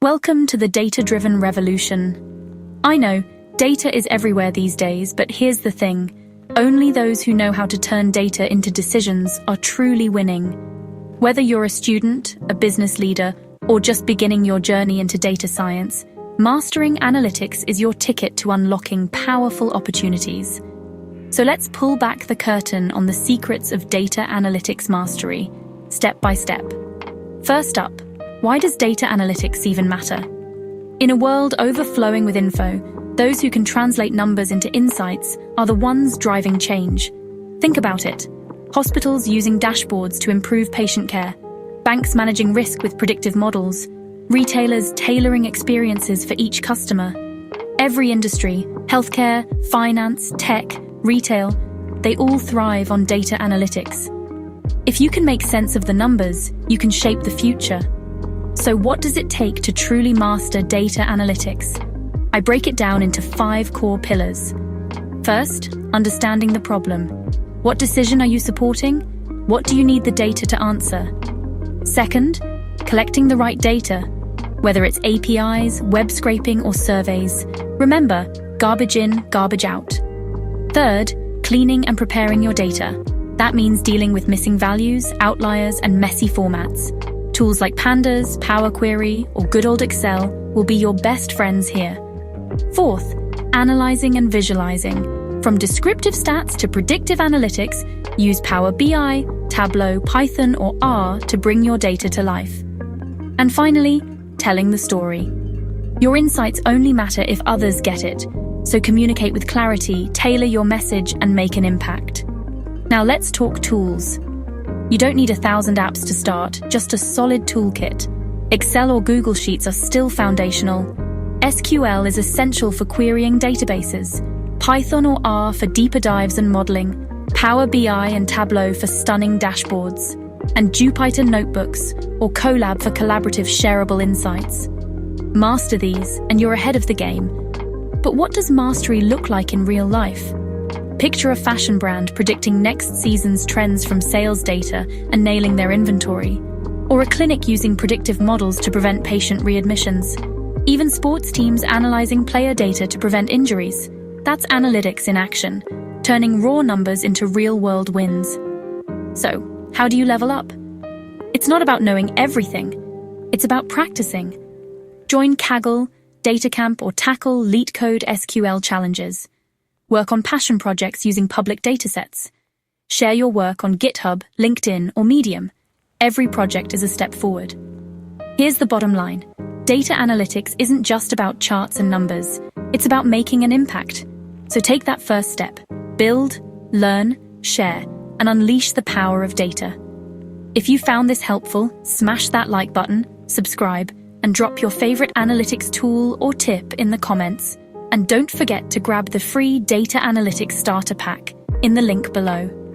Welcome to the data-driven revolution. I know, data is everywhere these days, but here's the thing. Only those who know how to turn data into decisions are truly winning. Whether you're a student, a business leader, or just beginning your journey into data science, mastering analytics is your ticket to unlocking powerful opportunities. So let's pull back the curtain on the secrets of data analytics mastery, step by step. First up, why does data analytics even matter? In a world overflowing with info, those who can translate numbers into insights are the ones driving change. Think about it. Hospitals using dashboards to improve patient care, banks managing risk with predictive models, retailers tailoring experiences for each customer. Every industry, healthcare, finance, tech, retail, they all thrive on data analytics. If you can make sense of the numbers, you can shape the future. So what does it take to truly master data analytics? I break it down into 5 core pillars. First, understanding the problem. What decision are you supporting? What do you need the data to answer? Second, collecting the right data, whether it's APIs, web scraping, or surveys. Remember, garbage in, garbage out. Third, cleaning and preparing your data. That means dealing with missing values, outliers, and messy formats. Tools like Pandas, Power Query, or good old Excel will be your best friends here. Fourth, analyzing and visualizing. From descriptive stats to predictive analytics, use Power BI, Tableau, Python, or R to bring your data to life. And finally, telling the story. Your insights only matter if others get it, so communicate with clarity, tailor your message, and make an impact. Now let's talk tools. You don't need 1,000 apps to start, just a solid toolkit. Excel or Google Sheets are still foundational. SQL is essential for querying databases. Python or R for deeper dives and modeling. Power BI and Tableau for stunning dashboards. And Jupyter notebooks or Colab for collaborative shareable insights. Master these, and you're ahead of the game. But what does mastery look like in real life? Picture a fashion brand predicting next season's trends from sales data and nailing their inventory. Or a clinic using predictive models to prevent patient readmissions. Even sports teams analyzing player data to prevent injuries. That's analytics in action, turning raw numbers into real-world wins. So, how do you level up? It's not about knowing everything. It's about practicing. Join Kaggle, DataCamp, or tackle LeetCode SQL challenges. Work on passion projects using public datasets. Share your work on GitHub, LinkedIn, or Medium. Every project is a step forward. Here's the bottom line. Data analytics isn't just about charts and numbers. It's about making an impact. So take that first step. Build, learn, share, and unleash the power of data. If you found this helpful, smash that like button, subscribe, and drop your favorite analytics tool or tip in the comments. And don't forget to grab the free Data Analytics Starter Pack in the link below.